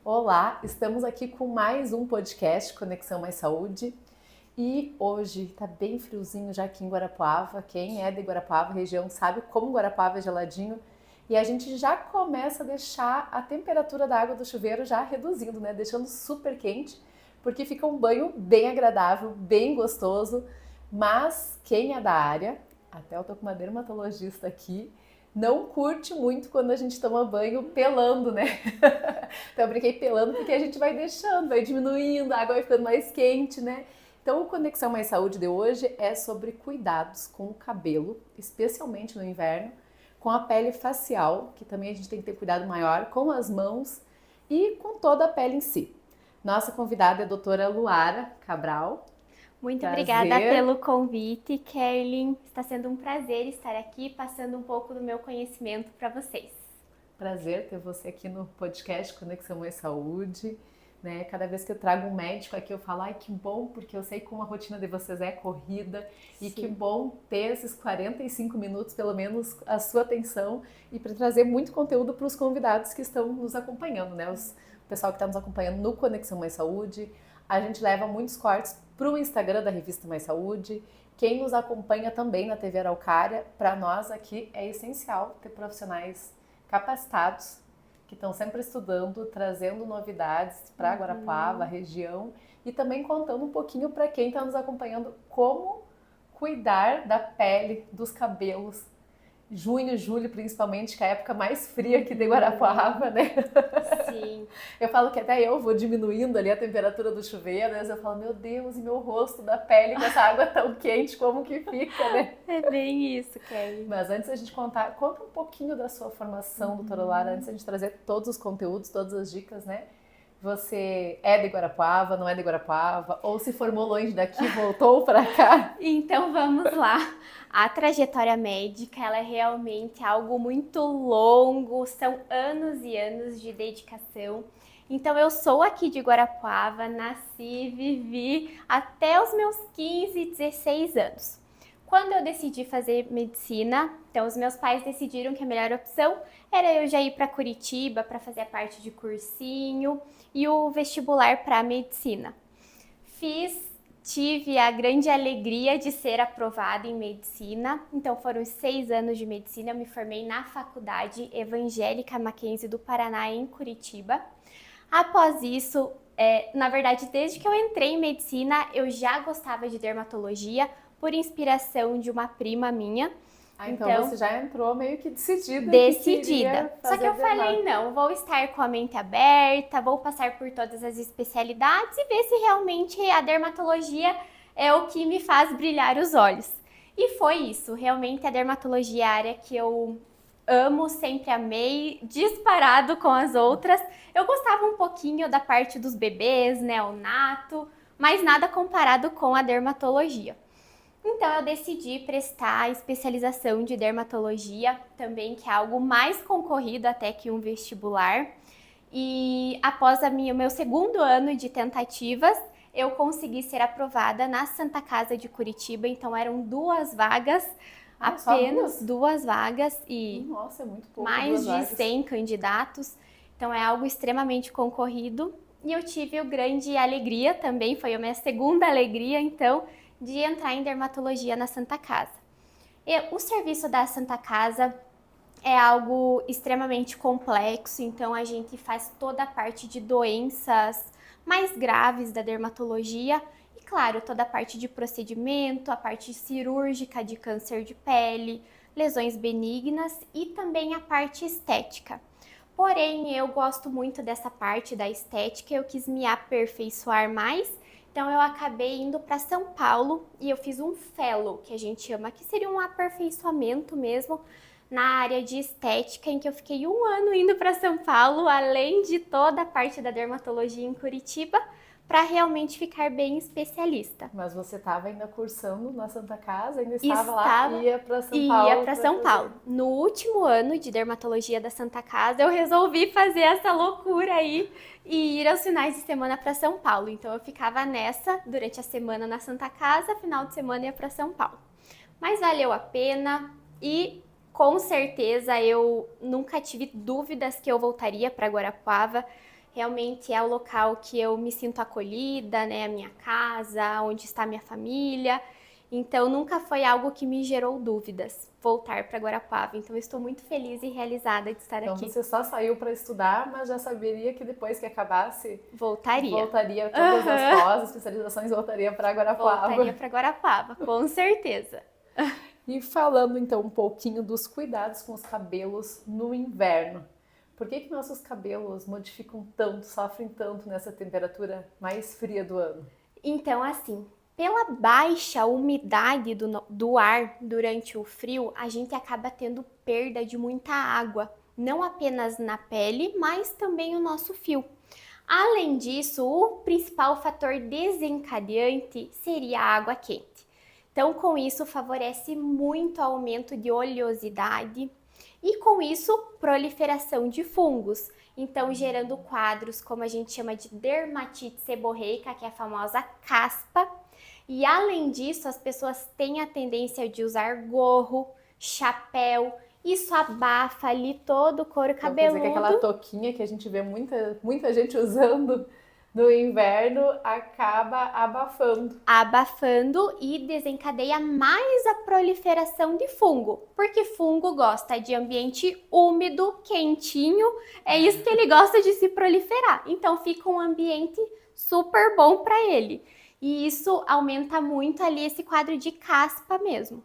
Olá, estamos aqui com mais um podcast Conexão Mais Saúde e hoje tá bem friozinho já aqui em Guarapuava. Quem é de Guarapuava, região, sabe como Guarapuava é geladinho e a gente já começa a deixar a temperatura da água do chuveiro já reduzindo, né? Deixando super quente, porque fica um banho bem agradável, bem gostoso, mas quem é da área, até eu tô com uma dermatologista aqui, não curte muito quando a gente toma banho pelando, né? Então eu brinquei pelando porque a gente vai deixando, vai diminuindo, a água vai ficando mais quente, né? Então o Conexão Mais Saúde de hoje é sobre cuidados com o cabelo, especialmente no inverno, com a pele facial, que também a gente tem que ter cuidado maior, com as mãos e com toda a pele em si. Nossa convidada é a doutora Luara Cabral. Muito obrigada pelo convite, Kerlin. Está sendo um prazer estar aqui passando um pouco do meu conhecimento para vocês. Prazer ter você aqui no podcast Conexão Mais Saúde. Né? Cada vez que eu trago um médico aqui, eu falo, ai, que bom, porque eu sei como a rotina de vocês é corrida. Sim. E que bom ter esses 45 minutos, pelo menos, a sua atenção e para trazer muito conteúdo para os convidados que estão nos acompanhando, né? O pessoal que está nos acompanhando no Conexão Mais Saúde. A gente leva muitos cortes para o Instagram da Revista Mais Saúde. Quem nos acompanha também na TV Araucária, para nós aqui é essencial ter profissionais capacitados que estão sempre estudando, trazendo novidades para Guarapuava, a região, e também contando um pouquinho para quem está nos acompanhando como cuidar da pele, dos cabelos. Junho, julho, principalmente, que é a época mais fria aqui de Guarapuava, né? Sim. Eu falo que até eu vou diminuindo ali a temperatura do chuveiro, às vezes eu falo, meu Deus, e meu rosto da pele com essa água tão quente, como que fica, né? É bem isso, Kelly. Mas antes da gente conta um pouquinho da sua formação, doutora Lara, antes da gente trazer todos os conteúdos, todas as dicas, né? Você é de Guarapuava, não é de Guarapuava? Ou se formou longe daqui, voltou para cá? Então vamos lá. A trajetória médica, ela é realmente algo muito longo, são anos e anos de dedicação. Então eu sou aqui de Guarapuava, nasci, vivi até os meus 15, 16 anos. Quando eu decidi fazer medicina, então os meus pais decidiram que a melhor opção era eu já ir para Curitiba para fazer a parte de cursinho e o vestibular para medicina. Tive a grande alegria de ser aprovada em medicina, então foram 6 anos de medicina, eu me formei na Faculdade Evangélica Mackenzie do Paraná, em Curitiba. Após isso, na verdade, desde que eu entrei em medicina, eu já gostava de dermatologia, por inspiração de uma prima minha. Então você já entrou meio que decidida. Só que eu falei, não, vou estar com a mente aberta, vou passar por todas as especialidades e ver se realmente a dermatologia é o que me faz brilhar os olhos. E foi isso, realmente a dermatologia é a área que eu amo, sempre amei, disparado com as outras. Eu gostava um pouquinho da parte dos bebês, neonato, mas nada comparado com a dermatologia. Então eu decidi prestar a especialização de dermatologia, também que é algo mais concorrido até que um vestibular. E após o meu segundo ano de tentativas, eu consegui ser aprovada na Santa Casa de Curitiba, então eram 2 vagas, apenas 2 vagas e nossa, é muito pouco, mais de 100 candidatos, então é algo extremamente concorrido. E eu tive a grande alegria também, foi a minha segunda alegria, então, de entrar em dermatologia na Santa Casa. E o serviço da Santa Casa é algo extremamente complexo, então a gente faz toda a parte de doenças mais graves da dermatologia e, claro, toda a parte de procedimento, a parte cirúrgica de câncer de pele, lesões benignas e também a parte estética. Porém, eu gosto muito dessa parte da estética, eu quis me aperfeiçoar mais. Então eu acabei indo para São Paulo e eu fiz um fellow, que a gente chama, que seria um aperfeiçoamento mesmo na área de estética, em que eu fiquei 1 ano indo para São Paulo, além de toda a parte da dermatologia em Curitiba, para realmente ficar bem especialista. Mas você estava ainda cursando na Santa Casa, ainda estava lá e ia para São Paulo? Ia para São Paulo. No último ano de dermatologia da Santa Casa, eu resolvi fazer essa loucura aí e ir aos finais de semana para São Paulo. Então eu ficava nessa durante a semana na Santa Casa, final de semana ia para São Paulo. Mas valeu a pena e com certeza eu nunca tive dúvidas que eu voltaria para Guarapuava. Realmente é o local que eu me sinto acolhida, né? A minha casa, onde está a minha família. Então, nunca foi algo que me gerou dúvidas voltar para Guarapuava. Então, eu estou muito feliz e realizada de estar Então aqui. você só saiu para estudar, mas já saberia que depois que acabasse, Voltaria todas as pós, especializações, voltaria para Guarapuava. Voltaria para Guarapuava, com certeza. E falando então um pouquinho dos cuidados com os cabelos no inverno. Por que nossos cabelos modificam tanto, sofrem tanto nessa temperatura mais fria do ano? Então, assim, pela baixa umidade do ar durante o frio, a gente acaba tendo perda de muita água, não apenas na pele, mas também o nosso fio. Além disso, o principal fator desencadeante seria a água quente. Então, com isso, favorece muito o aumento de oleosidade e, com isso, proliferação de fungos. Então, gerando quadros como a gente chama de dermatite seborreica, que é a famosa caspa. E, além disso, as pessoas têm a tendência de usar gorro, chapéu. Isso abafa ali todo o couro cabeludo. Quer dizer que aquela touquinha que a gente vê muita gente usando no inverno acaba abafando. Abafando e desencadeia mais a proliferação de fungo, porque fungo gosta de ambiente úmido, quentinho, é isso que ele gosta de se proliferar. Então fica um ambiente super bom para ele. E isso aumenta muito ali esse quadro de caspa mesmo.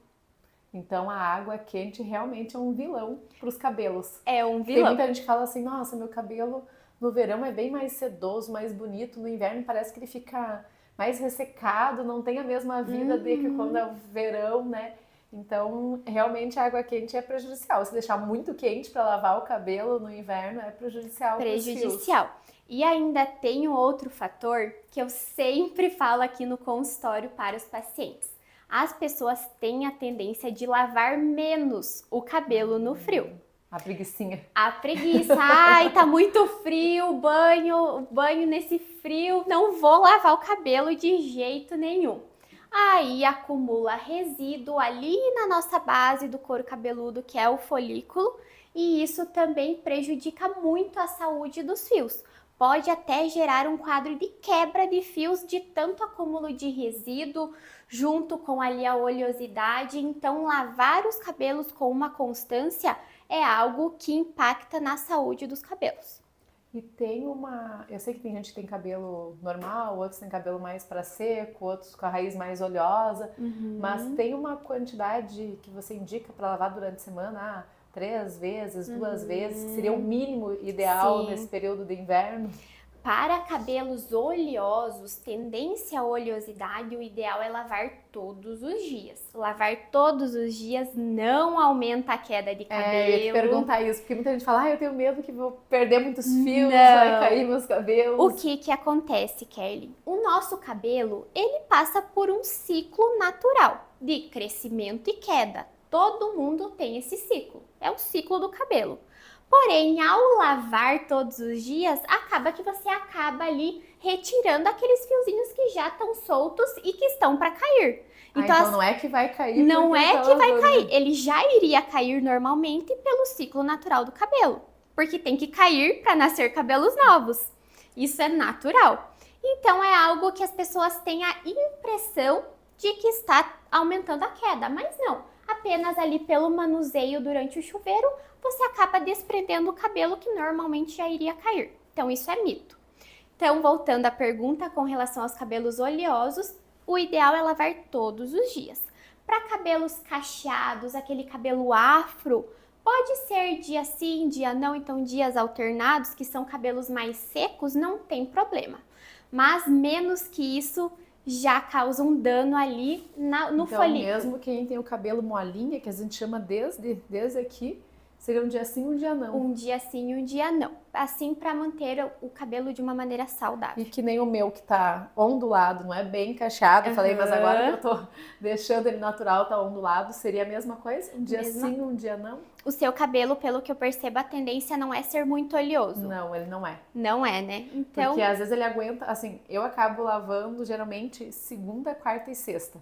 Então a água quente realmente é um vilão para os cabelos. É um vilão. Tem muita gente que fala assim, nossa, meu cabelo no verão é bem mais sedoso, mais bonito. No inverno parece que ele fica mais ressecado, não tem a mesma vida de que quando é o verão, né? Então, realmente a água quente é prejudicial. Se deixar muito quente para lavar o cabelo no inverno é prejudicial. Prejudicial. E ainda tem um outro fator que eu sempre falo aqui no consultório para os pacientes. As pessoas têm a tendência de lavar menos o cabelo no frio. A preguicinha. A preguiça. Ai, tá muito frio, banho nesse frio, não vou lavar o cabelo de jeito nenhum. Aí acumula resíduo ali na nossa base do couro cabeludo, que é o folículo, e isso também prejudica muito a saúde dos fios. Pode até gerar um quadro de quebra de fios de tanto acúmulo de resíduo, junto com ali a oleosidade. Então, lavar os cabelos com uma constância é algo que impacta na saúde dos cabelos. E tem eu sei que tem gente que tem cabelo normal, outros têm cabelo mais para seco, outros com a raiz mais oleosa, mas tem uma quantidade que você indica para lavar durante a semana, 3 vezes, 2 vezes, que seria o mínimo ideal nesse período de inverno? Para cabelos oleosos, tendência à oleosidade, o ideal é lavar todos os dias. Lavar todos os dias não aumenta a queda de cabelo. Eu ia te perguntar isso, porque muita gente fala, eu tenho medo que vou perder muitos fios, vai cair meus cabelos. O que acontece, Kelly? O nosso cabelo, ele passa por um ciclo natural de crescimento e queda. Todo mundo tem esse ciclo, é o ciclo do cabelo. Porém, ao lavar todos os dias, acaba que você acaba ali retirando aqueles fiozinhos que já estão soltos e que estão para cair. Então não é que vai cair. Não é que vai cair. Ele já iria cair normalmente pelo ciclo natural do cabelo. Porque tem que cair para nascer cabelos novos. Isso é natural. Então é algo que as pessoas têm a impressão de que está aumentando a queda, mas não. Apenas ali pelo manuseio durante o chuveiro, você acaba desprendendo o cabelo que normalmente já iria cair. Então isso é mito. Então, voltando à pergunta com relação aos cabelos oleosos, o ideal é lavar todos os dias. Para cabelos cacheados, aquele cabelo afro, pode ser dia sim, dia não, então dias alternados, que são cabelos mais secos, não tem problema. Mas menos que isso, já causa um dano ali no folículo. Então, mesmo quem tem o cabelo molinha, que a gente chama desde aqui, seria um dia sim, um dia não. Um dia sim, um dia não. Assim, para manter o cabelo de uma maneira saudável. E que nem o meu, que tá ondulado, não é bem cacheado. Eu falei, mas agora que eu tô deixando ele natural, tá ondulado, seria a mesma coisa? Um dia sim, um dia não? O seu cabelo, pelo que eu percebo, a tendência não é ser muito oleoso. Não, ele não é. Não é, né? Então... Porque às vezes ele aguenta, assim, eu acabo lavando geralmente segunda, quarta e sexta.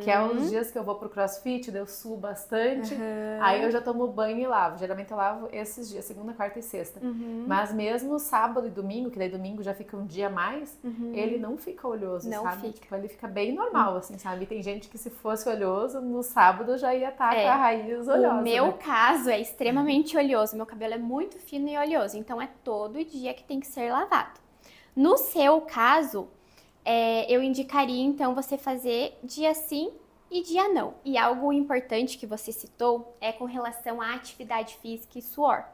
Que é os dias que eu vou pro crossfit, eu suo bastante, aí eu já tomo banho e lavo. Geralmente eu lavo esses dias, segunda, quarta e sexta. Mas mesmo sábado e domingo, que daí domingo já fica um dia a mais, ele não fica oleoso, Não sabe? fica. Tipo, ele fica bem normal, assim, sabe? E tem gente que se fosse oleoso, no sábado já ia estar com a raiz oleosa. O meu né? caso é extremamente oleoso. Meu cabelo é muito fino e oleoso, então é todo dia que tem que ser lavado. No seu caso, eu indicaria então você fazer dia sim e dia não. E algo importante que você citou é com relação à atividade física e suor.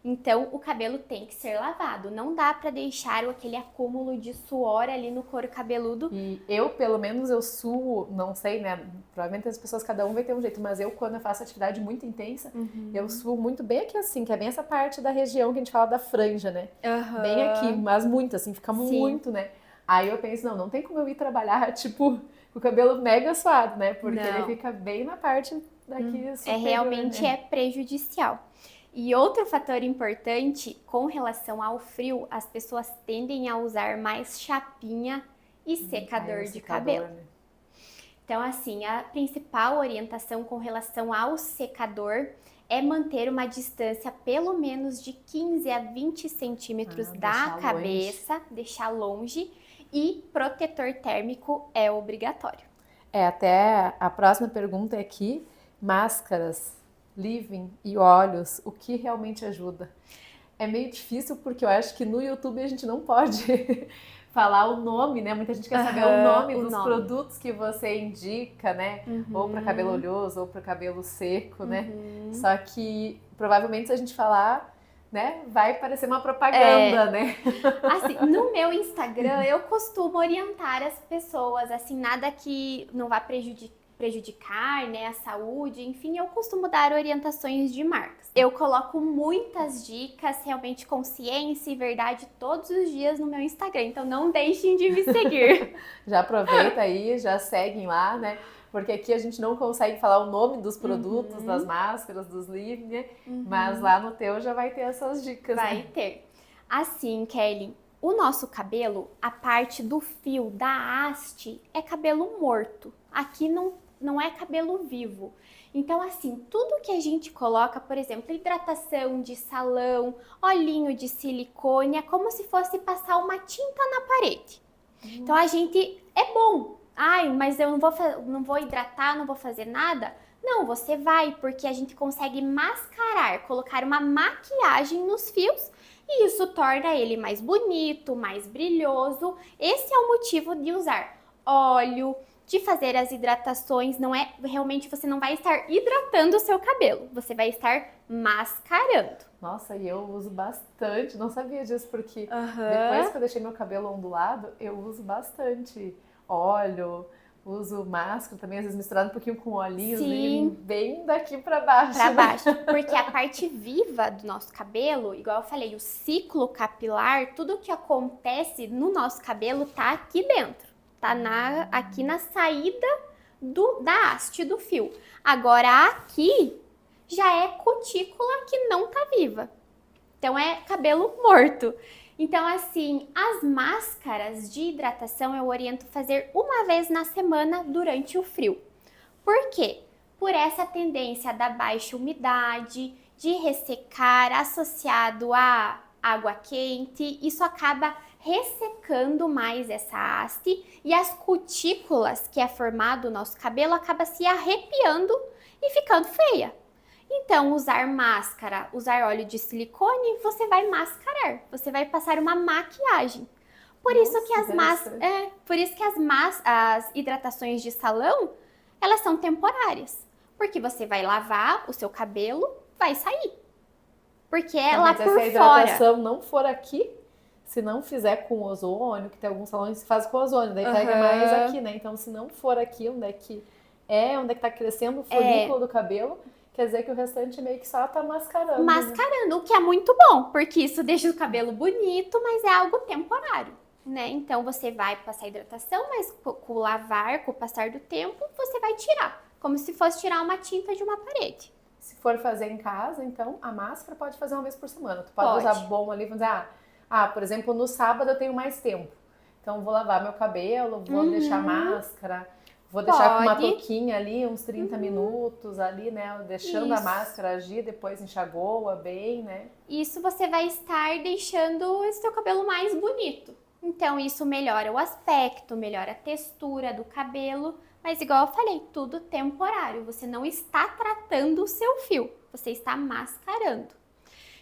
Então, o cabelo tem que ser lavado. Não dá pra deixar aquele acúmulo de suor ali no couro cabeludo. E eu, pelo menos, eu suo, não sei, né? Provavelmente as pessoas, cada um vai ter um jeito, mas eu, quando eu faço atividade muito intensa, eu suo muito bem aqui assim, que é bem essa parte da região que a gente fala da franja, né? Bem aqui, mas muito assim, fica muito, né? Aí eu penso, não tem como eu ir trabalhar, tipo, com o cabelo mega suado, né? Porque ele fica bem na parte daqui superior, Realmente né? é prejudicial. E outro fator importante, com relação ao frio, as pessoas tendem a usar mais chapinha e secador de cabelo. Né? Então, assim, a principal orientação com relação ao secador é manter uma distância pelo menos de 15 a 20 centímetros da cabeça, deixar longe, e protetor térmico é obrigatório. Até a próxima pergunta é aqui, máscaras, leave-in e óleos, o que realmente ajuda? É meio difícil porque eu acho que no YouTube a gente não pode falar o nome, né? Muita gente quer saber o nome dos produtos que você indica, né? Ou para cabelo oleoso, ou para cabelo seco, né? Só que provavelmente se a gente falar, né, vai parecer uma propaganda, né? Assim, no meu Instagram eu costumo orientar as pessoas, assim, nada que não vá prejudicar, né, a saúde, enfim, eu costumo dar orientações de marcas. Eu coloco muitas dicas, realmente com ciência e verdade todos os dias no meu Instagram, então não deixem de me seguir. Já aproveita aí, já seguem lá, né? Porque aqui a gente não consegue falar o nome dos produtos, das máscaras, dos leave, né? Mas lá no teu já vai ter essas dicas, Vai ter. Assim, Kelly, o nosso cabelo, a parte do fio, da haste, é cabelo morto. Aqui não é cabelo vivo. Então, assim, tudo que a gente coloca, por exemplo, hidratação de salão, olhinho de silicone, é como se fosse passar uma tinta na parede. Então, a gente... É bom. Ai, mas eu não vou hidratar, não vou fazer nada. Não, você vai, porque a gente consegue mascarar, colocar uma maquiagem nos fios e isso torna ele mais bonito, mais brilhoso. Esse é o motivo de usar óleo, de fazer as hidratações. Não é, realmente você não vai estar hidratando o seu cabelo, você vai estar mascarando. Nossa, e eu uso bastante, não sabia disso, porque depois que eu deixei meu cabelo ondulado, eu uso bastante óleo, uso máscara também, às vezes misturado um pouquinho com olhinhos, bem daqui pra baixo. Pra baixo, porque a parte viva do nosso cabelo, igual eu falei, o ciclo capilar, tudo que acontece no nosso cabelo tá aqui dentro, tá aqui na saída da haste do fio. Agora aqui já é cutícula que não tá viva, então é cabelo morto. Então, assim, as máscaras de hidratação eu oriento fazer uma vez na semana durante o frio. Por quê? Por essa tendência da baixa umidade, de ressecar associado à água quente, isso acaba ressecando mais essa haste e as cutículas que é formado o nosso cabelo acaba se arrepiando e ficando feia. Então, usar máscara, usar óleo de silicone, você vai mascarar, você vai passar uma maquiagem. Por isso que as hidratações de salão, elas são temporárias. Porque você vai lavar o seu cabelo, vai sair. Porque é lá por fora. Mas se a hidratação não for aqui, se não fizer com ozônio, que tem alguns salões que fazem com ozônio, daí pega mais aqui, né? Então, se não for aqui, onde é que tá crescendo o folículo do cabelo, quer dizer que o restante meio que só tá mascarando. Mascarando, o que é muito bom, porque isso deixa o cabelo bonito, mas é algo temporário, né? Então, você vai passar hidratação, mas com o lavar, com o passar do tempo, você vai tirar. Como se fosse tirar uma tinta de uma parede. Se for fazer em casa, então, a máscara pode fazer uma vez por semana. Tu pode usar bom ali, vamos dizer, por exemplo, no sábado eu tenho mais tempo. Então, vou lavar meu cabelo, vou deixar máscara. Vou deixar com uma Pode. touquinha ali, uns 30 minutos ali, né? Deixando a Isso. máscara agir, depois enxagoa bem, né? Isso você vai estar deixando esse seu cabelo mais bonito. Então, isso melhora o aspecto, melhora a textura do cabelo. Mas, igual eu falei, tudo temporário. Você não está tratando o seu fio, você está mascarando.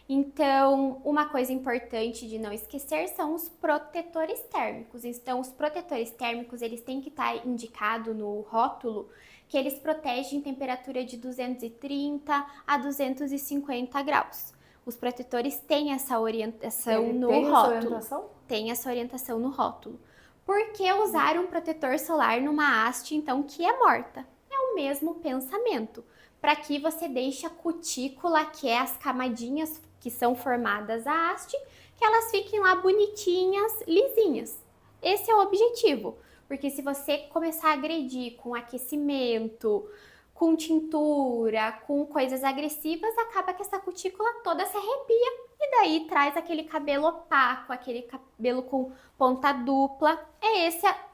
Então, uma coisa importante de não esquecer são os protetores térmicos. Então, os protetores térmicos, eles têm que estar indicado no rótulo que eles protegem temperatura de 230 a 250 graus. Os protetores têm essa orientação no Tem essa rótulo. orientação? Tem essa orientação no rótulo. Por que usar um protetor solar numa haste, então, que é morta? É o mesmo pensamento. Para que você deixe a cutícula, que é as camadinhas que são formadas a haste, que elas fiquem lá bonitinhas, lisinhas. Esse é o objetivo. Porque se você começar a agredir com aquecimento, com tintura, com coisas agressivas, acaba que essa cutícula toda se arrepia e daí traz aquele cabelo opaco, aquele cabelo com ponta dupla.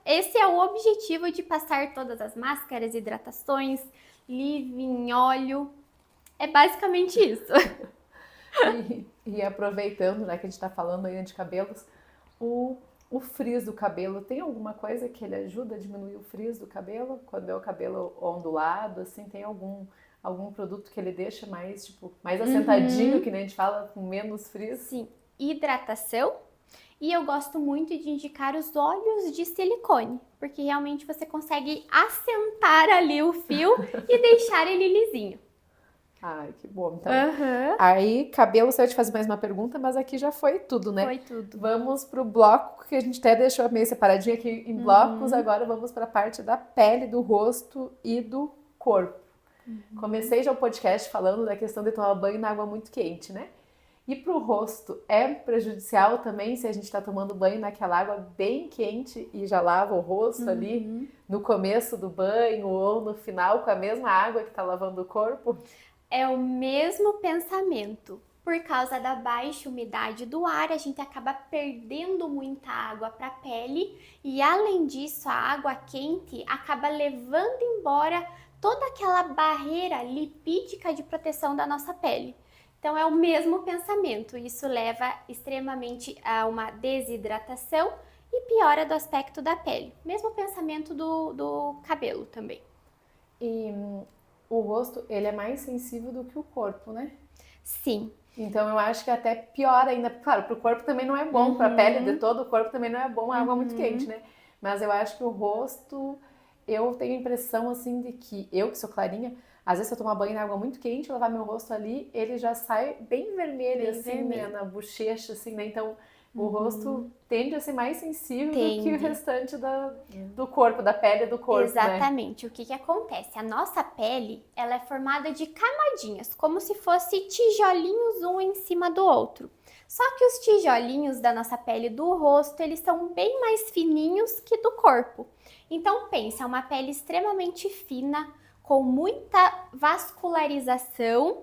Esse é o objetivo de passar todas as máscaras, hidratações, leave-in, óleo. É basicamente isso. E aproveitando, né, que a gente tá falando aí de cabelos, o frizz do cabelo, tem alguma coisa que ele ajuda a diminuir o frizz do cabelo? Quando é o cabelo ondulado, assim, tem algum produto que ele deixa mais, tipo, mais assentadinho, que nem a gente fala, com menos frizz? Sim, hidratação. E eu gosto muito de indicar os óleos de silicone, porque realmente você consegue assentar ali o fio e deixar ele lisinho. Ai, que bom. Então, aí, cabelo, você vai te fazer mais uma pergunta, mas aqui já foi tudo, né? Foi tudo. Vamos pro bloco, que a gente até deixou meio separadinho aqui em blocos. Agora vamos para a parte da pele, do rosto e do corpo. Comecei já o podcast falando da questão de tomar banho na água muito quente, né? E pro rosto, é prejudicial também se a gente tá tomando banho naquela água bem quente e já lava o rosto ali no começo do banho ou no final com a mesma água que tá lavando o corpo? É o mesmo pensamento. Por causa da baixa umidade do ar, a gente acaba perdendo muita água para a pele e, além disso, a água quente acaba levando embora toda aquela barreira lipídica de proteção da nossa pele. Então, é o mesmo pensamento. Isso leva extremamente a uma desidratação e piora do aspecto da pele. Mesmo pensamento do cabelo também. E o rosto, ele é mais sensível do que o corpo, né? Sim. Então eu acho que até pior ainda. Claro, pro corpo também não é bom, pra pele de todo o corpo também não é bom a água muito quente, né? Mas eu acho que o rosto, eu tenho a impressão assim de que eu, que sou clarinha, às vezes se eu tomar banho na água muito quente, lavar meu rosto ali, ele já sai bem vermelho, assim, né? Na bochecha, assim, né? Então o rosto tende a ser mais sensível do que o restante do corpo, da pele do corpo, Exatamente. Né? O que acontece? A nossa pele, ela é formada de camadinhas, como se fosse tijolinhos um em cima do outro. Só que os tijolinhos da nossa pele do rosto, eles são bem mais fininhos que do corpo. Então pensa, é uma pele extremamente fina, com muita vascularização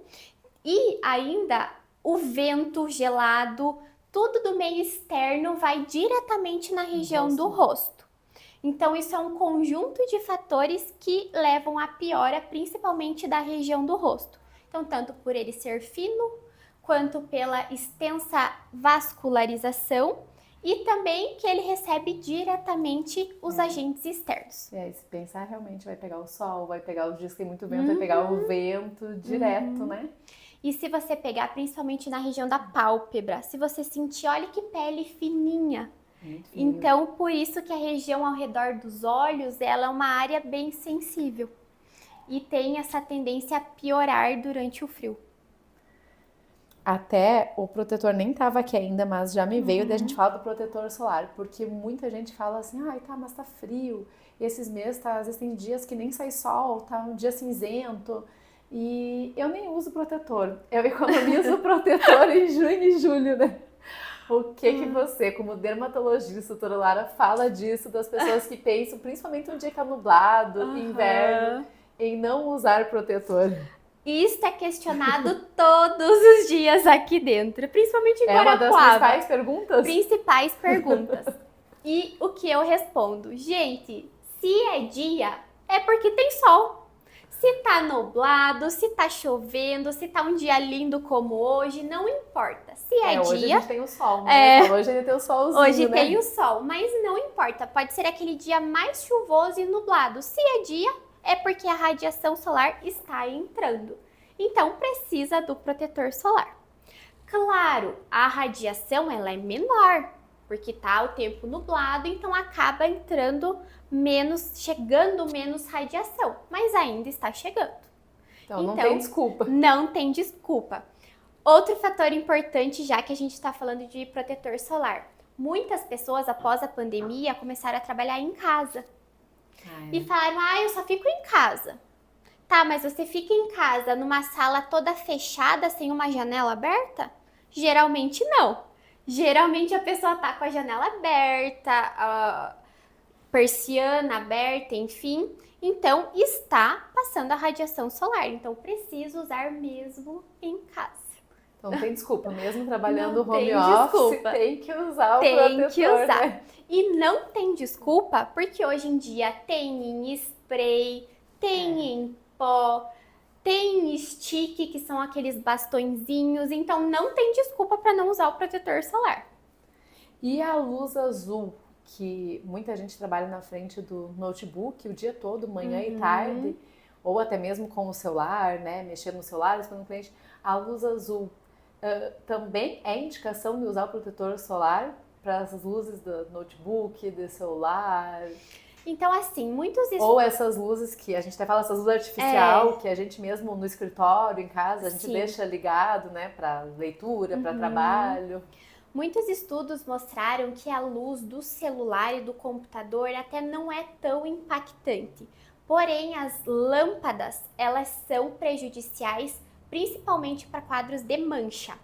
e ainda o vento gelado, tudo do meio externo vai diretamente na região do rosto. Então, isso é um conjunto de fatores que levam à piora, principalmente da região do rosto. Então, tanto por ele ser fino, quanto pela extensa vascularização e também que ele recebe diretamente os agentes externos. E aí, se pensar, realmente vai pegar o sol, vai pegar os dias que tem muito vento, vai pegar o vento direto, né? E se você pegar principalmente na região da pálpebra, se você sentir, olha que pele fininha. Então, por isso que a região ao redor dos olhos, ela é uma área bem sensível. E tem essa tendência a piorar durante o frio. Até o protetor nem tava aqui ainda, mas já me veio da gente falar do protetor solar, porque muita gente fala assim, ai tá, mas tá frio, e esses meses, tá, às vezes tem dias que nem sai sol, tá um dia cinzento, e eu nem uso protetor, eu economizo o protetor em junho e julho, né? O que você, como dermatologista, doutora Lara, fala disso, das pessoas que pensam, principalmente um dia que tá nublado, inverno, em não usar protetor? Isso é questionado todos os dias aqui dentro, principalmente em Guarapuava. É uma das principais perguntas? Principais perguntas. E o que eu respondo? Gente, se é dia, É porque tem sol. Se tá nublado, se tá chovendo, se tá um dia lindo como hoje, não importa. Se é Hoje dia... a gente tem o sol, né? Hoje ele tem o solzinho, Hoje né? tem o sol, mas não importa. Pode ser aquele dia mais chuvoso e nublado. Se é dia, é porque a radiação solar está entrando. Então, precisa do protetor solar. Claro, a radiação ela é menor, porque tá o tempo nublado, então acaba entrando chegando menos radiação, mas ainda está chegando. Então não tem desculpa. Não tem desculpa. Outro fator importante, já que a gente está falando de protetor solar. Muitas pessoas, após a pandemia, começaram a trabalhar em casa. E falaram, eu só fico em casa. Tá, mas você fica em casa numa sala toda fechada, sem uma janela aberta? Geralmente não. Geralmente a pessoa tá com a janela aberta, a persiana aberta, enfim. Então, está passando a radiação solar. Então, preciso usar mesmo em casa. Então, não tem desculpa. Mesmo trabalhando não home tem office, desculpa. tem que usar o tem protetor, que usar. Né? E não tem desculpa, porque hoje em dia tem em spray, tem em pó, tem stick, que são aqueles bastõezinhos. Então, não tem desculpa para não usar o protetor solar. E a luz azul, que muita gente trabalha na frente do notebook o dia todo, manhã e tarde, ou até mesmo com o celular, né, mexendo no celular, respondendo o cliente, a luz azul também é indicação de usar o protetor solar para as luzes do notebook, do celular? Então, assim, Ou essas luzes que a gente até fala, essas luzes artificial, que a gente mesmo no escritório, em casa, a gente deixa ligado, né, para leitura, para trabalho. Muitos estudos mostraram que a luz do celular e do computador até não é tão impactante. Porém, as lâmpadas, elas são prejudiciais, principalmente para quadros de mancha.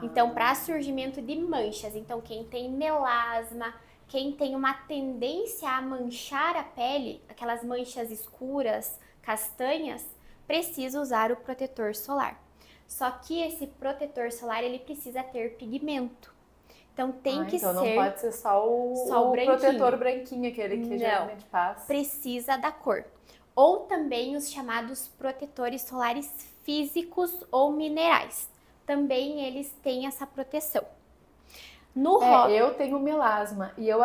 Então, para surgimento de manchas. Então, quem tem melasma, quem tem uma tendência a manchar a pele, aquelas manchas escuras, castanhas, precisa usar o protetor solar. Só que esse protetor solar, ele precisa ter pigmento. Então tem que então ser... não pode ser só o protetor branquinho, aquele que geralmente passa. Precisa da cor. Ou também os chamados protetores solares físicos ou minerais. Também eles têm essa proteção. Eu tenho melasma e eu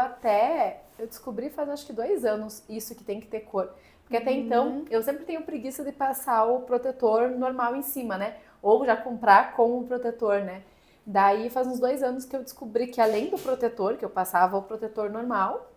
descobri faz acho que 2 anos isso que tem que ter cor. Porque até então eu sempre tenho preguiça de passar o protetor normal em cima, né? Ou já comprar com o protetor, né? Daí faz uns 2 anos que eu descobri que além do protetor, que eu passava o protetor normal,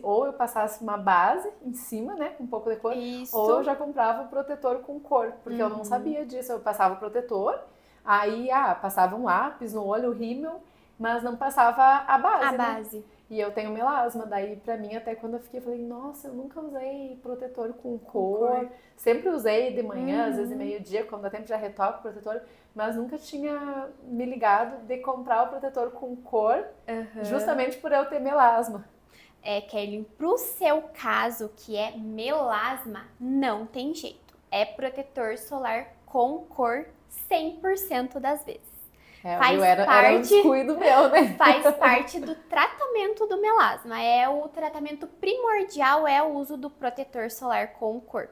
ou eu passasse uma base em cima, né? Com um pouco de cor, ou eu já comprava o protetor com cor, porque eu não sabia disso. Eu passava o protetor, aí passava um lápis no olho, o rímel, mas não passava a base, né? E eu tenho melasma, daí pra mim até quando eu fiquei, eu falei, nossa, eu nunca usei protetor com cor. Sempre usei de manhã, às vezes meio-dia, quando dá tempo já retoco o protetor, mas nunca tinha me ligado de comprar o protetor com cor, justamente por eu ter melasma. Kelly, pro seu caso, que é melasma, não tem jeito. É protetor solar com cor 100% das vezes. Era um descuido meu, né? Faz parte do tratamento do melasma. O tratamento primordial é o uso do protetor solar com cor.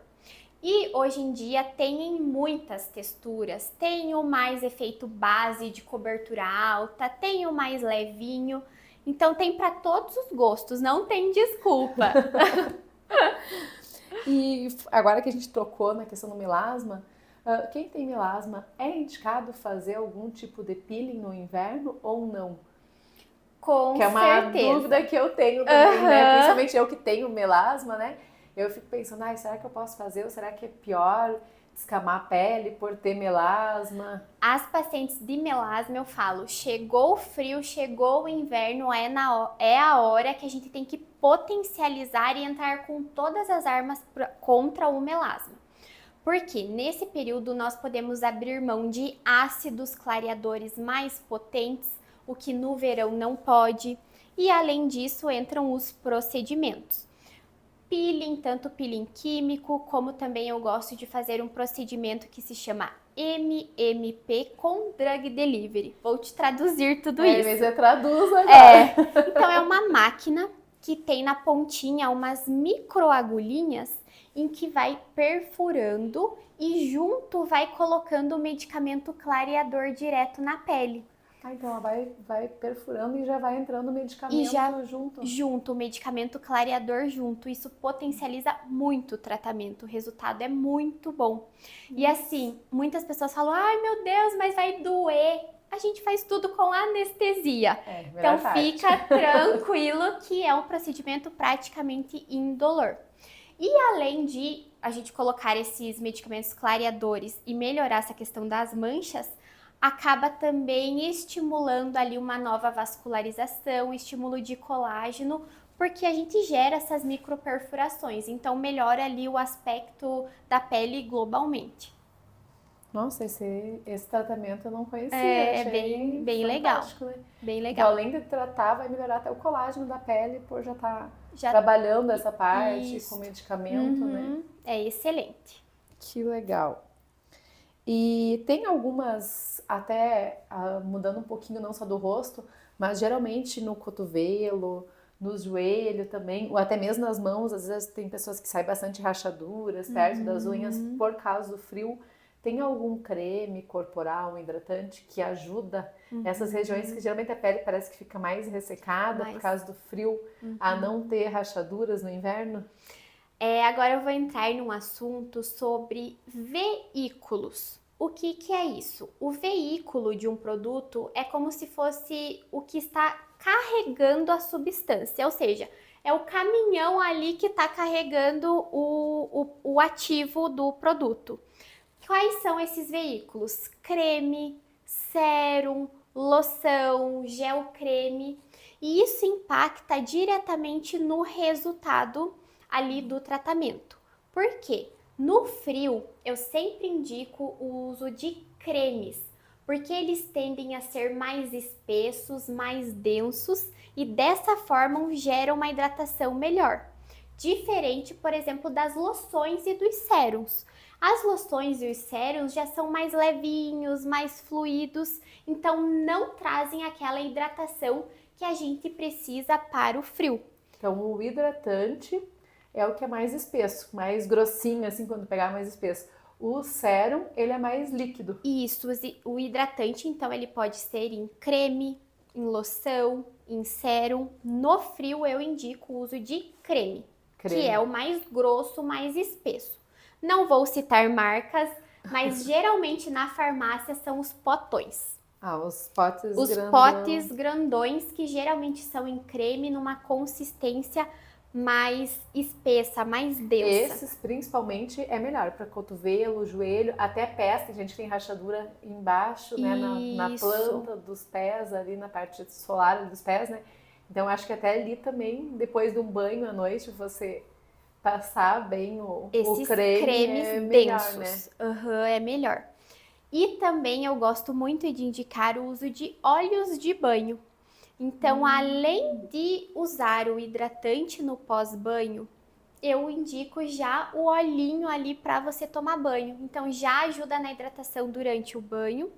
E hoje em dia tem em muitas texturas. Tem o mais efeito base de cobertura alta, tem o mais levinho. Então tem para todos os gostos, não tem desculpa. E agora que a gente tocou na questão do melasma, quem tem melasma é indicado fazer algum tipo de peeling no inverno ou não? Com certeza. Que é uma dúvida que eu tenho também, né? Principalmente eu que tenho melasma, né? Eu fico pensando, será que eu posso fazer? Ou será que é pior descamar a pele por ter melasma? As pacientes de melasma, eu falo, chegou o frio, chegou o inverno, é a hora que a gente tem que potencializar e entrar com todas as armas contra o melasma. Porque nesse período nós podemos abrir mão de ácidos clareadores mais potentes, o que no verão não pode. E além disso entram os procedimentos. Peeling, tanto peeling químico, como também eu gosto de fazer um procedimento que se chama MMP com Drug Delivery. Vou te traduzir tudo isso. Mas você traduz agora. Então é uma máquina que tem na pontinha umas microagulhinhas em que vai perfurando e junto vai colocando o medicamento clareador direto na pele. Ah, então ela vai perfurando e já vai entrando o medicamento junto. Junto, o medicamento clareador junto. Isso potencializa muito o tratamento. O resultado é muito bom. E assim, muitas pessoas falam, ai meu Deus, mas vai doer. A gente faz tudo com anestesia. Então fica tranquilo que é um procedimento praticamente indolor. E além de a gente colocar esses medicamentos clareadores e melhorar essa questão das manchas, acaba também estimulando ali uma nova vascularização, estímulo de colágeno, porque a gente gera essas microperfurações, então melhora ali o aspecto da pele globalmente. Nossa, esse tratamento eu não conhecia. É bem legal. Né? Bem legal. Então, além de tratar, vai melhorar até o colágeno da pele por já estar trabalhando essa parte com medicamento, né? É excelente. Que legal. E tem algumas, até mudando um pouquinho não só do rosto, mas geralmente no cotovelo, no joelho também, ou até mesmo nas mãos, às vezes tem pessoas que saem bastante rachaduras perto das unhas por causa do frio. Tem algum creme corporal, um hidratante que ajuda essas regiões que geralmente a pele parece que fica mais ressecada por causa do frio, a não ter rachaduras no inverno? Agora eu vou entrar num assunto sobre veículos. O que é isso? O veículo de um produto é como se fosse o que está carregando a substância, ou seja, é o caminhão ali que está carregando o ativo do produto. Quais são esses veículos? Creme, sérum, loção, gel creme, e isso impacta diretamente no resultado ali do tratamento. Por quê? No frio, eu sempre indico o uso de cremes, porque eles tendem a ser mais espessos, mais densos e dessa forma geram uma hidratação melhor. Diferente, por exemplo, das loções e dos sérums. As loções e os sérums já são mais levinhos, mais fluidos, então não trazem aquela hidratação que a gente precisa para o frio. Então, o hidratante é o que é mais espesso, mais grossinho, assim, quando pegar mais espesso. O sérum, ele é mais líquido. Isso, o hidratante, então, ele pode ser em creme, em loção, em sérum. No frio, eu indico o uso de creme, que é o mais grosso, mais espesso. Não vou citar marcas, mas geralmente na farmácia são os potões. Os potes grandões. Os potes grandões que geralmente são em creme, numa consistência mais espessa, mais densa. Esses principalmente é melhor para cotovelo, joelho, até pés. Tem gente que tem rachadura embaixo, né, na planta dos pés, ali na parte solar dos pés, né? Então acho que até ali também, depois de um banho à noite, você passar bem esses creme cremes é melhor, densos, né? É melhor. E também eu gosto muito de indicar o uso de óleos de banho. Então, além de usar o hidratante no pós-banho, eu indico já o olhinho ali para você tomar banho. Então, já ajuda na hidratação durante o banho.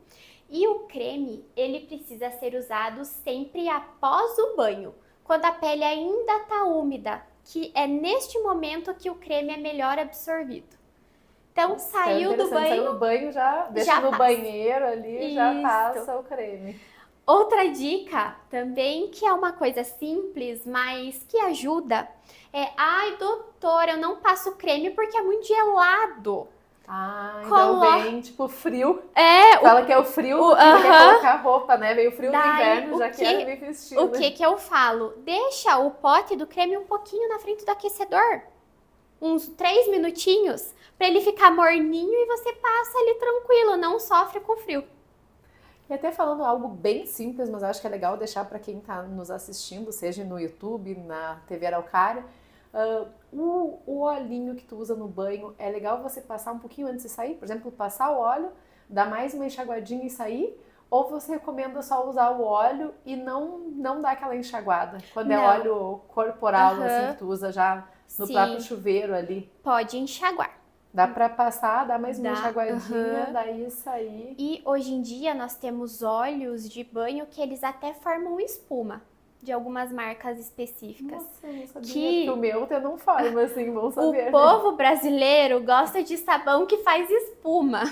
E o creme, ele precisa ser usado sempre após o banho, quando a pele ainda está úmida, que é neste momento que o creme é melhor absorvido. Então, saiu do banho, já deixa no banheiro ali, já passa o creme. Outra dica também, que é uma coisa simples, mas que ajuda, ai doutora, eu não passo creme porque é muito gelado. Então vem tipo frio. Fala que é o frio, que quer colocar roupa, né? Veio frio no inverno, já quer me vestir. O que eu falo? Deixa o pote do creme um pouquinho na frente do aquecedor. Uns 3 minutinhos, para ele ficar morninho e você passa ali tranquilo, não sofre com frio. E até falando algo bem simples, mas acho que é legal deixar para quem está nos assistindo, seja no YouTube, na TV Araucária, o olhinho que tu usa no banho, é legal você passar um pouquinho antes de sair? Por exemplo, passar o óleo, dar mais uma enxaguadinha e sair? Ou você recomenda só usar o óleo e não dar aquela enxaguada? Quando é óleo corporal, assim, que tu usa já no próprio chuveiro ali. Pode enxaguar. Dá pra passar, dar mais uma enxaguadinha, daí sair. E hoje em dia nós temos óleos de banho que eles até formam espuma. de algumas marcas específicas. Nossa, eu não sabia Que que o meu até não forma, assim, bom O saber. povo brasileiro gosta de sabão que faz espuma.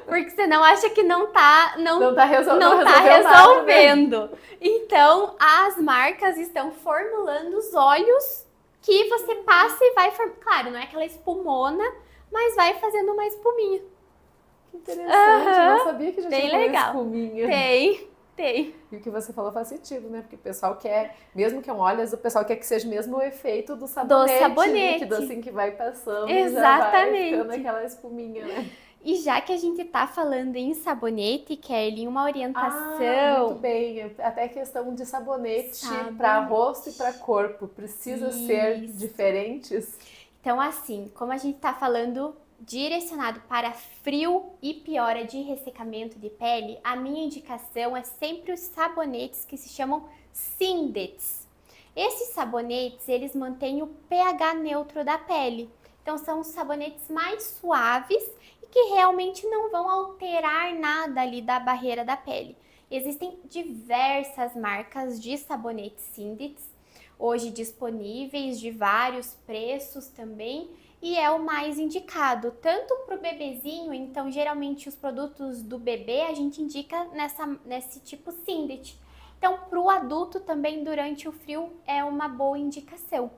Porque senão acha que não tá resolvendo nada, né? resolvendo. Então, as marcas estão formulando os óleos que você passa e vai... Claro, não é aquela espumona, mas vai fazendo uma espuminha. Que interessante, eu não sabia que já Bem tinha uma legal. espuminha. Tem. E o que você falou faz sentido, né? Porque o pessoal quer, mesmo que é um óleo, o pessoal quer que seja mesmo o efeito do sabonete líquido, assim, que vai passando e já vai ficando aquela espuminha, né? E já que a gente tá falando em sabonete, Kelly, uma orientação... muito bem. Até questão de sabonete para rosto e para corpo. Precisa ser diferentes? Então, assim, como a gente tá falando direcionado para frio e piora de ressecamento de pele, a minha indicação é sempre os sabonetes que se chamam Sindets. Esses sabonetes, eles mantêm o pH neutro da pele. Então, são os sabonetes mais suaves e que realmente não vão alterar nada ali da barreira da pele. Existem diversas marcas de sabonetes Sindets, hoje disponíveis, de vários preços também, e é o mais indicado, tanto para o bebezinho, então geralmente os produtos do bebê a gente indica nesse tipo Sindet. Então, para o adulto também durante o frio é uma boa indicação.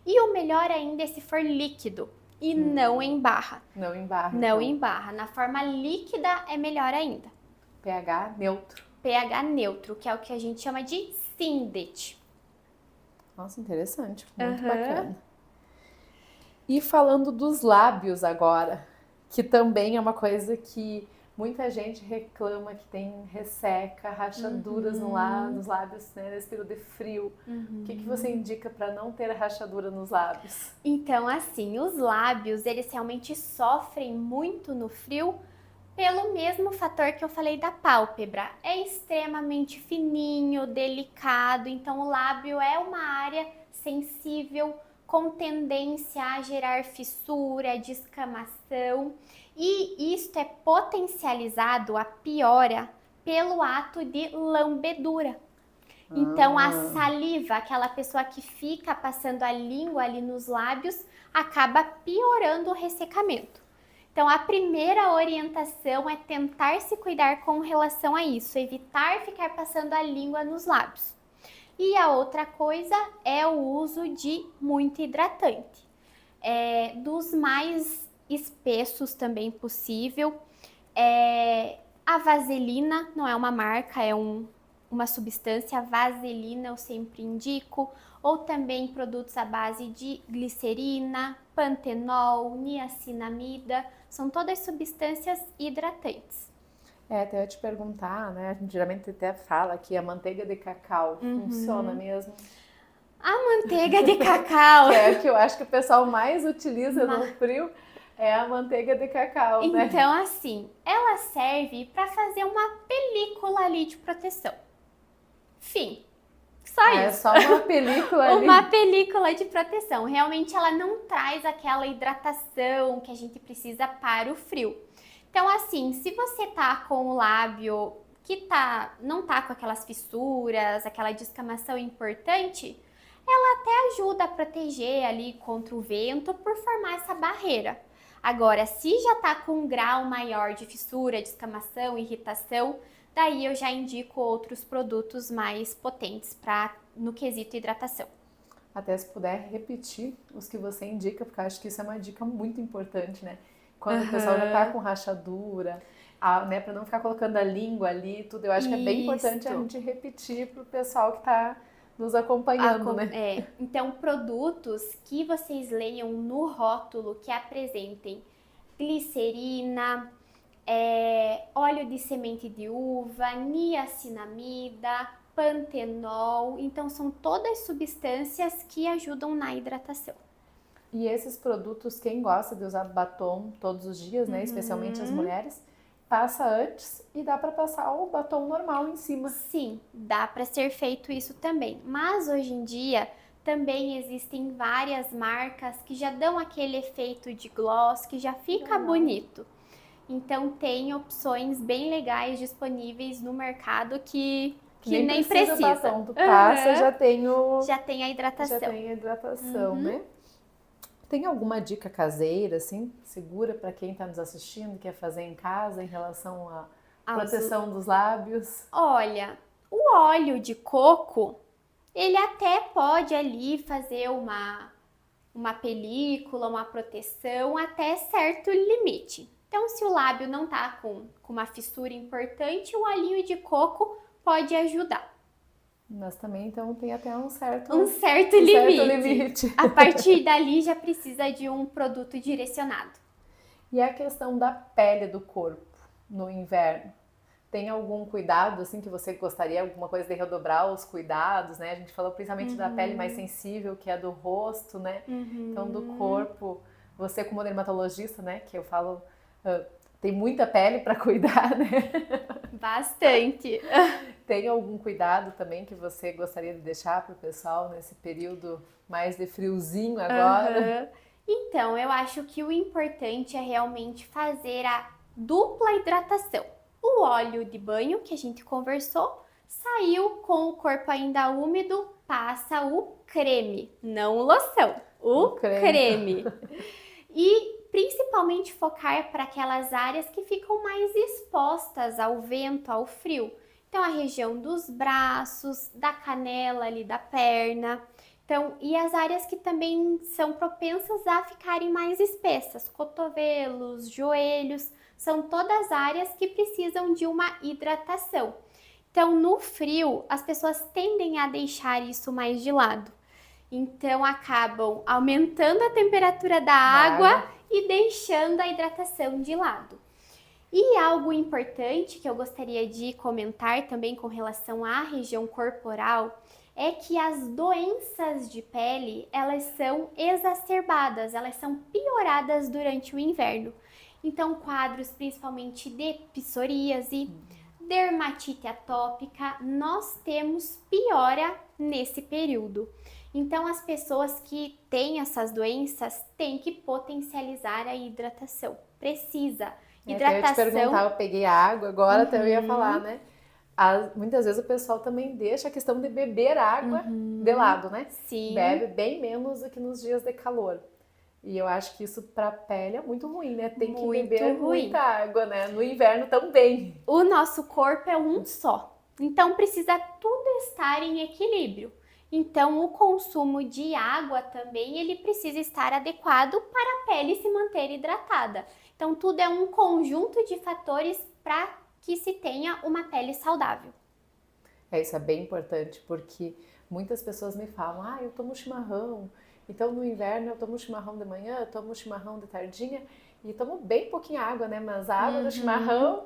E o melhor ainda é se for líquido e não em barra. Não em barra. Não em barra. Na forma líquida é melhor ainda. pH neutro. pH neutro, que é o que a gente chama de Sindet. Nossa, interessante. Muito bacana. E falando dos lábios agora, que também é uma coisa que muita gente reclama que tem resseca, rachaduras nos lábios, né, nesse período de frio. O que você indica para não ter rachadura nos lábios? Então, assim, os lábios, eles realmente sofrem muito no frio pelo mesmo fator que eu falei da pálpebra. É extremamente fininho, delicado, então o lábio é uma área sensível, com tendência a gerar fissura, descamação, e isto é potencializado, a piora, pelo ato de lambedura. Então, a saliva, aquela pessoa que fica passando a língua ali nos lábios, acaba piorando o ressecamento. Então, a primeira orientação é tentar se cuidar com relação a isso, evitar ficar passando a língua nos lábios. E a outra coisa é o uso de muito hidratante. Dos mais espessos também possível. A vaselina, não é uma marca, é uma substância, vaselina eu sempre indico. Ou também produtos à base de glicerina, pantenol, niacinamida. São todas substâncias hidratantes. Até eu ia te perguntar, né? A gente geralmente até fala que a manteiga de cacau funciona mesmo. A manteiga de cacau... é a que eu acho que o pessoal mais utiliza no frio, é a manteiga de cacau, né? Então, assim, ela serve para fazer uma película ali de proteção. Fim. Só isso. É só uma película ali. Uma película de proteção. Realmente ela não traz aquela hidratação que a gente precisa para o frio. Então, assim, se você tá com o lábio que não tá com aquelas fissuras, aquela descamação importante, ela até ajuda a proteger ali contra o vento por formar essa barreira. Agora, se já tá com um grau maior de fissura, descamação, irritação, daí eu já indico outros produtos mais potentes no quesito hidratação. Até se puder repetir os que você indica, porque eu acho que isso é uma dica muito importante, né? Quando o pessoal já tá com rachadura, né, para não ficar colocando a língua ali, tudo. Eu acho que é bem importante a gente repetir pro pessoal que tá nos acompanhando, né? Então, produtos que vocês leiam no rótulo que apresentem glicerina, óleo de semente de uva, niacinamida, pantenol. Então, são todas substâncias que ajudam na hidratação. E esses produtos, quem gosta de usar batom todos os dias, né, especialmente as mulheres, passa antes e dá para passar o batom normal em cima. Sim, dá para ser feito isso também. Mas hoje em dia também existem várias marcas que já dão aquele efeito de gloss que já fica bonito. Então tem opções bem legais disponíveis no mercado que que nem precisa precisa. batom, tu passa, já tem Já tem a hidratação. Já tem a hidratação, né? Tem alguma dica caseira, assim, segura para quem está nos assistindo e quer fazer em casa em relação à proteção dos lábios? Olha, o óleo de coco, ele até pode ali fazer uma película, uma proteção até certo limite. Então, se o lábio não tá com uma fissura importante, o olhinho de coco pode ajudar. Mas também, então, tem até um certo limite. A partir dali já precisa de um produto direcionado. E a questão da pele do corpo no inverno? Tem algum cuidado, assim, que você gostaria, alguma coisa de redobrar os cuidados, né? A gente falou principalmente da pele mais sensível, que é do rosto, né? Então, do corpo, você como dermatologista, né? Que eu falo, tem muita pele para cuidar, né? Bastante. Tem algum cuidado também que você gostaria de deixar para o pessoal nesse período mais de friozinho agora? Então, eu acho que o importante é realmente fazer a dupla hidratação. O óleo de banho que a gente conversou, saiu com o corpo ainda úmido, passa o creme, não loção, o creme. E principalmente focar para aquelas áreas que ficam mais expostas ao vento, ao frio. Então, a região dos braços, da canela ali da perna. Então, e as áreas que também são propensas a ficarem mais espessas, cotovelos, joelhos, são todas áreas que precisam de uma hidratação. Então, no frio, as pessoas tendem a deixar isso mais de lado. Então, acabam aumentando a temperatura da água e deixando a hidratação de lado. E algo importante que eu gostaria de comentar também com relação à região corporal é que as doenças de pele, elas são exacerbadas, elas são pioradas durante o inverno. Então, quadros principalmente de psoríase, dermatite atópica, nós temos piora nesse período. Então, as pessoas que têm essas doenças têm que potencializar a hidratação. Precisa. Hidratação. Eu ia te perguntar, eu peguei a água, agora até eu ia falar, né? Muitas vezes o pessoal também deixa a questão de beber água de lado, né? Sim. Bebe bem menos do que nos dias de calor. E eu acho que isso para a pele é muito ruim, né? Tem que beber muita água, né? No inverno também. O nosso corpo é um só. Então precisa tudo estar em equilíbrio. Então o consumo de água também, ele precisa estar adequado para a pele se manter hidratada. Então tudo é um conjunto de fatores para que se tenha uma pele saudável. Isso é bem importante, porque muitas pessoas me falam, eu tomo chimarrão, então no inverno eu tomo chimarrão de manhã, eu tomo chimarrão de tardinha e tomo bem pouquinha água, né? Mas a água do chimarrão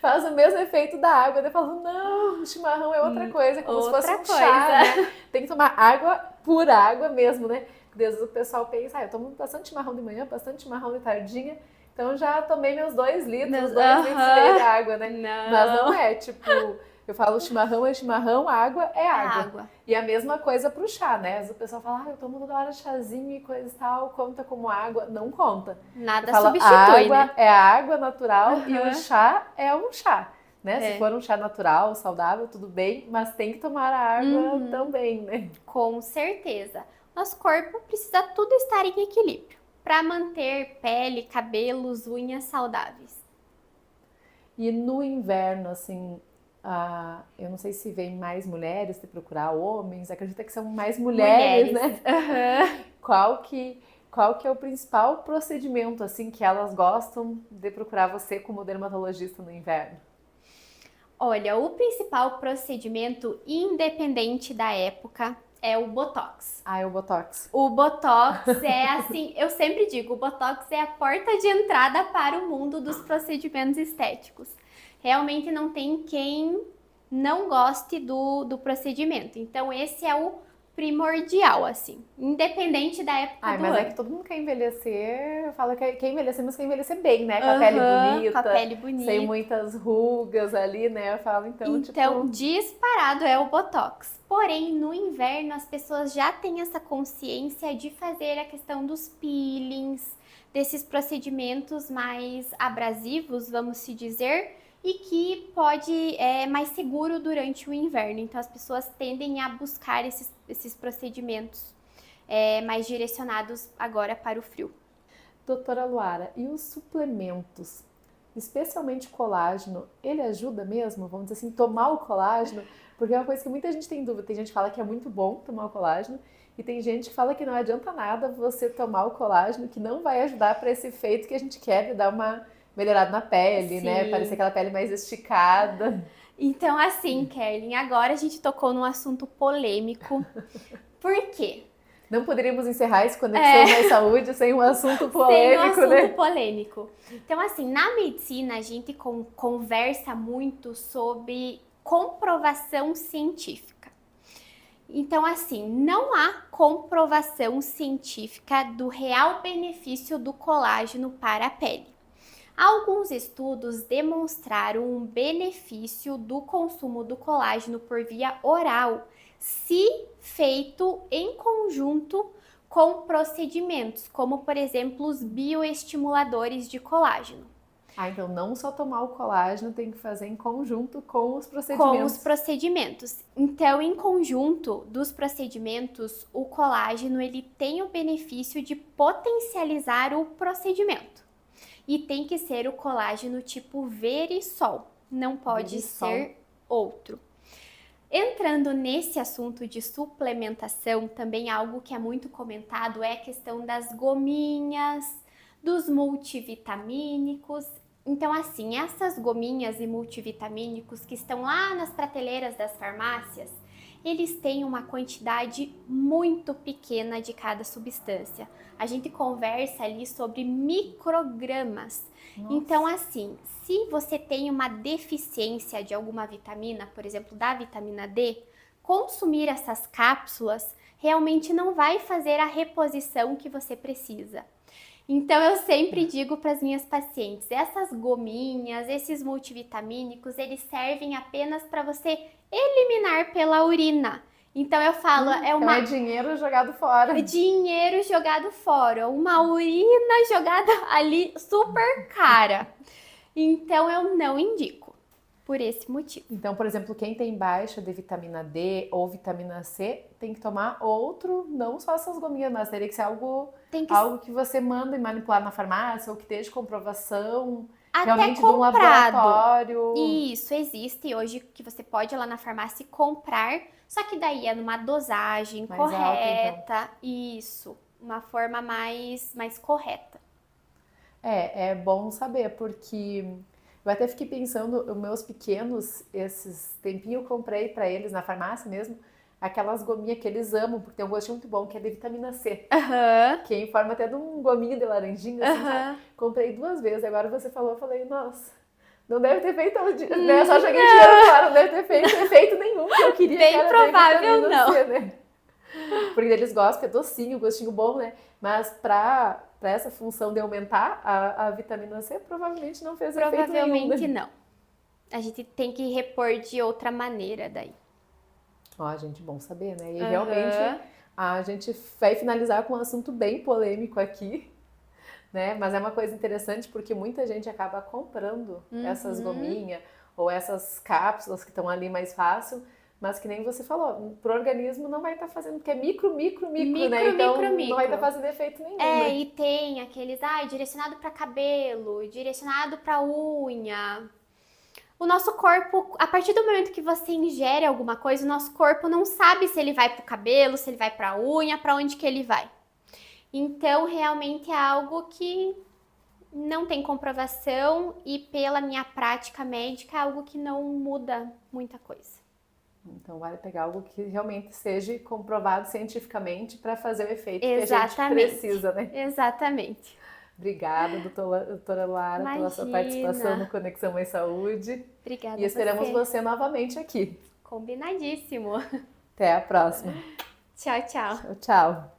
faz o mesmo efeito da água. Eu falo, não, o chimarrão é outra coisa, como se fosse um chá, né? Tem que tomar água, pura água mesmo, né? Às vezes o pessoal pensa, eu tomo bastante chimarrão de manhã, bastante chimarrão de tardinha, então já tomei meus 2 litros, 2 litros e meio de água, né? Não. Mas não é, tipo, eu falo chimarrão é chimarrão, água é água. E a mesma coisa pro chá, né? Às vezes o pessoal fala, eu tomo toda hora chazinho e coisa e tal, conta como água. Não conta. Nada substitui, a água, né? É a água natural e o chá é um chá, né? Se for um chá natural, saudável, tudo bem, mas tem que tomar a água também, né? Com certeza. Nosso corpo precisa tudo estar em equilíbrio para manter pele, cabelos, unhas saudáveis. E no inverno, assim, eu não sei se vem mais mulheres te procurar, homens, acredita que são mais mulheres. Né? Qual que é o principal procedimento, assim, que elas gostam de procurar você como dermatologista no inverno? Olha, o principal procedimento, independente da época, é o Botox. É o Botox. O Botox é assim, eu sempre digo, o Botox é a porta de entrada para o mundo dos procedimentos estéticos. Realmente não tem quem não goste do procedimento. Então esse é o primordial, assim, independente da época do mas ano. É que todo mundo quer envelhecer, eu falo que quer envelhecer, mas quer envelhecer bem, né? Com a pele bonita. Com a pele bonita. Sem muitas rugas ali, né? Eu falo, então disparado é o Botox. Porém, no inverno, as pessoas já têm essa consciência de fazer a questão dos peelings, desses procedimentos mais abrasivos, vamos se dizer, e que é mais seguro durante o inverno. Então, as pessoas tendem a buscar esses procedimentos mais direcionados agora para o frio. Doutora Luara, e os suplementos, especialmente colágeno, ele ajuda mesmo? Vamos dizer assim, tomar o colágeno? Porque é uma coisa que muita gente tem dúvida. Tem gente que fala que é muito bom tomar o colágeno e tem gente que fala que não adianta nada você tomar o colágeno, que não vai ajudar para esse efeito que a gente quer de dar uma melhorada na pele, né? Parecer aquela pele mais esticada. Então, assim, Kerlin, agora a gente tocou num assunto polêmico. Por quê? Não poderíamos encerrar esse Conexão Mais Saúde sem um assunto polêmico, sem um assunto né? polêmico. Então, assim, na medicina a gente conversa muito sobre comprovação científica. Então, assim, não há comprovação científica do real benefício do colágeno para a pele. Alguns estudos demonstraram um benefício do consumo do colágeno por via oral, se feito em conjunto com procedimentos, como por exemplo os bioestimuladores de colágeno. Então não só tomar o colágeno, tem que fazer em conjunto com os procedimentos. Com os procedimentos. Então, em conjunto dos procedimentos, o colágeno ele tem o benefício de potencializar o procedimento. E tem que ser o colágeno tipo Verisol, não pode ser outro. Entrando nesse assunto de suplementação, também algo que é muito comentado é a questão das gominhas, dos multivitamínicos. Então, assim, essas gominhas e multivitamínicos que estão lá nas prateleiras das farmácias, eles têm uma quantidade muito pequena de cada substância. A gente conversa ali sobre microgramas. Nossa. Então, assim, se você tem uma deficiência de alguma vitamina, por exemplo, da vitamina D, consumir essas cápsulas realmente não vai fazer a reposição que você precisa. Então, eu sempre digo para as minhas pacientes, essas gominhas, esses multivitamínicos, eles servem apenas para você eliminar pela urina. Então, eu falo, então é dinheiro jogado fora. Dinheiro jogado fora, uma urina jogada ali super cara. Então, eu não indico, por esse motivo. Então, por exemplo, quem tem baixa de vitamina D ou vitamina C, tem que tomar outro, não só essas gominhas, mas teria que ser algo que você manda e manipular na farmácia, ou que esteja de comprovação, até realmente comprado. De um laboratório. Isso, existe hoje que você pode ir lá na farmácia e comprar, só que daí é numa dosagem mais correta. Alta, então. Isso, uma forma mais correta. É bom saber, porque eu até fiquei pensando, os meus pequenos, esses tempinhos eu comprei para eles na farmácia mesmo, aquelas gominhas que eles amam, porque tem um gostinho muito bom, que é de vitamina C. Que é em forma até de um gominho de laranjinha, assim, sabe? Comprei 2 vezes, agora você falou, eu falei, nossa, não deve ter feito, né? Só joguei dinheiro fora, não deve ter feito efeito nenhum que eu queria. Bem provável não. C, né? Porque eles gostam, é docinho, gostinho bom, né? Mas para essa função de aumentar a vitamina C, provavelmente não fez efeito nenhum. Provavelmente não. A gente tem que repor de outra maneira daí. Gente, bom saber, né? E realmente a gente vai finalizar com um assunto bem polêmico aqui, né? Mas é uma coisa interessante porque muita gente acaba comprando essas gominhas ou essas cápsulas que estão ali mais fácil, mas que nem você falou, pro organismo não vai estar fazendo, porque é micro, né? Então não vai estar fazendo efeito nenhum. Né? E tem aqueles, direcionado para cabelo, direcionado para unha. O nosso corpo, a partir do momento que você ingere alguma coisa, o nosso corpo não sabe se ele vai pro cabelo, se ele vai pra unha, para onde que ele vai. Então, realmente é algo que não tem comprovação e pela minha prática médica é algo que não muda muita coisa. Então, vale pegar algo que realmente seja comprovado cientificamente para fazer o efeito que a gente precisa, né? Exatamente. Obrigada, doutora Luara, pela sua participação no Conexão Mais Saúde. Obrigada. E esperamos você novamente aqui. Combinadíssimo. Até a próxima. Tchau, tchau. Tchau.